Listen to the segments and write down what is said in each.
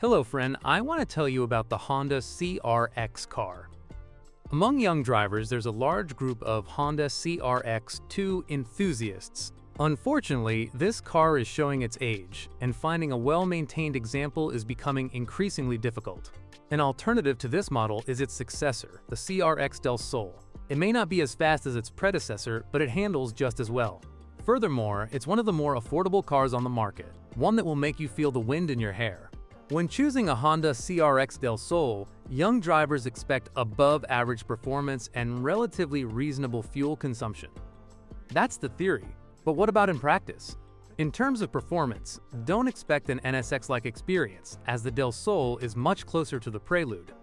Hello friend, I want to tell you about the Honda CRX car. Among young drivers, there's a large group of Honda CRX2 enthusiasts. Unfortunately, this car is showing its age, and finding a well-maintained example is becoming increasingly difficult. An alternative to this model is its successor, the CRX Del Sol. It may not be as fast as its predecessor, but it handles just as well. Furthermore, it's one of the more affordable cars on the market, one that will make you feel the wind in your hair. When choosing a Honda CRX Del Sol, young drivers expect above-average performance and relatively reasonable fuel consumption. That's the theory, but what about in practice? In terms of performance, don't expect an NSX-like experience, as the Del Sol is much closer to the Prelude.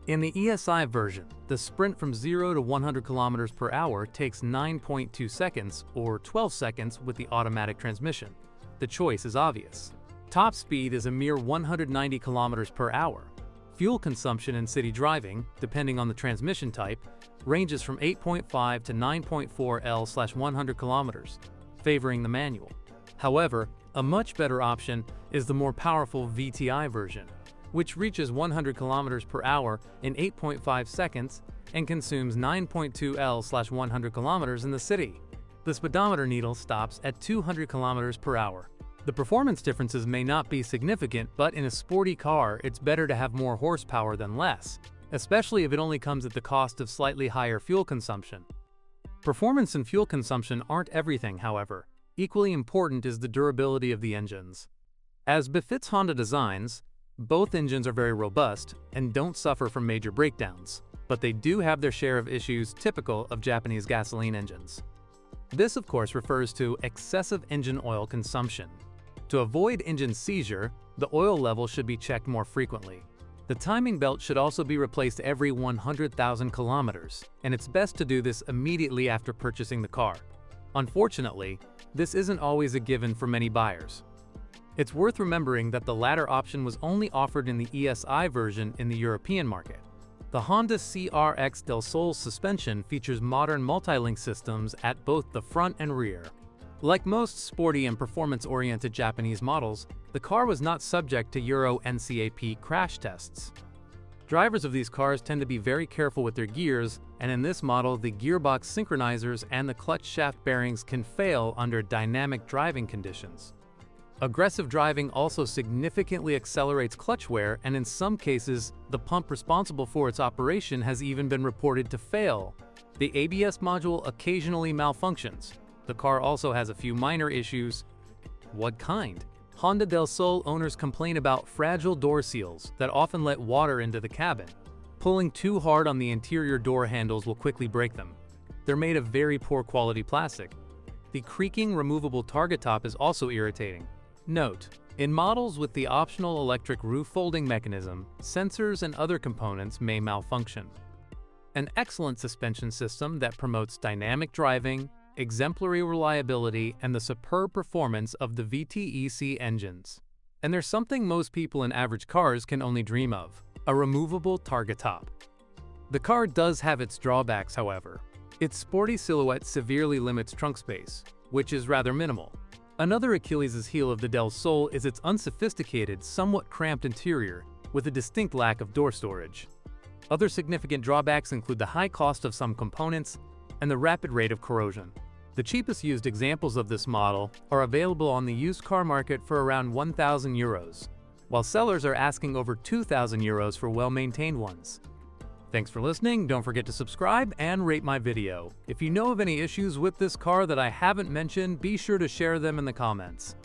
In the ESI version, the sprint from 0 to 100 km per hour takes 9.2 seconds, or 12 seconds with the automatic transmission. The choice is obvious. Top speed is a mere 190 km per hour. Fuel consumption in city driving, depending on the transmission type, ranges from 8.5 to 9.4 L/100 km, favoring the manual. However, a much better option is the more powerful VTI version, which reaches 100 km per hour in 8.5 seconds and consumes 9.2 L/100 km in the city. The speedometer needle stops at 200 km per hour. The performance differences may not be significant, but in a sporty car, it's better to have more horsepower than less, especially if it only comes at the cost of slightly higher fuel consumption. Performance and fuel consumption aren't everything, however. Equally important is the durability of the engines. As befits Honda designs, both engines are very robust and don't suffer from major breakdowns, but they do have their share of issues typical of Japanese gasoline engines. This, of course, refers to excessive engine oil consumption. To avoid engine seizure, the oil level should be checked more frequently. The timing belt should also be replaced every 100,000 kilometers, and it's best to do this immediately after purchasing the car. Unfortunately, this isn't always a given for many buyers. It's worth remembering that the latter option was only offered in the ESI version in the European market. The Honda CRX Del Sol suspension features modern multi-link systems at both the front and rear. Like most sporty and performance-oriented Japanese models, the car was not subject to Euro NCAP crash tests. Drivers of these cars tend to be very careful with their gears, and in this model, the gearbox synchronizers and the clutch shaft bearings can fail under dynamic driving conditions. Aggressive driving also significantly accelerates clutch wear, and in some cases, the pump responsible for its operation has even been reported to fail. The ABS module occasionally malfunctions. The car also has a few minor issues. What kind? Honda Del Sol owners complain about fragile door seals that often let water into the cabin. Pulling too hard on the interior door handles will quickly break them. They're made of very poor quality plastic. The creaking removable target top is also irritating. Note: in models with the optional electric roof folding mechanism, sensors and other components may malfunction. An excellent suspension system that promotes dynamic driving, exemplary reliability, and the superb performance of the VTEC engines. And there's something most people in average cars can only dream of: a removable target top. The car does have its drawbacks, however. Its sporty silhouette severely limits trunk space, which is rather minimal. Another Achilles' heel of the Del Sol is its unsophisticated, somewhat cramped interior, with a distinct lack of door storage. Other significant drawbacks include the high cost of some components and the rapid rate of corrosion. The cheapest used examples of this model are available on the used car market for around 1,000 euros, while sellers are asking over 2,000 euros for well-maintained ones. Thanks for listening. Don't forget to subscribe and rate my video. If you know of any issues with this car that I haven't mentioned, be sure to share them in the comments.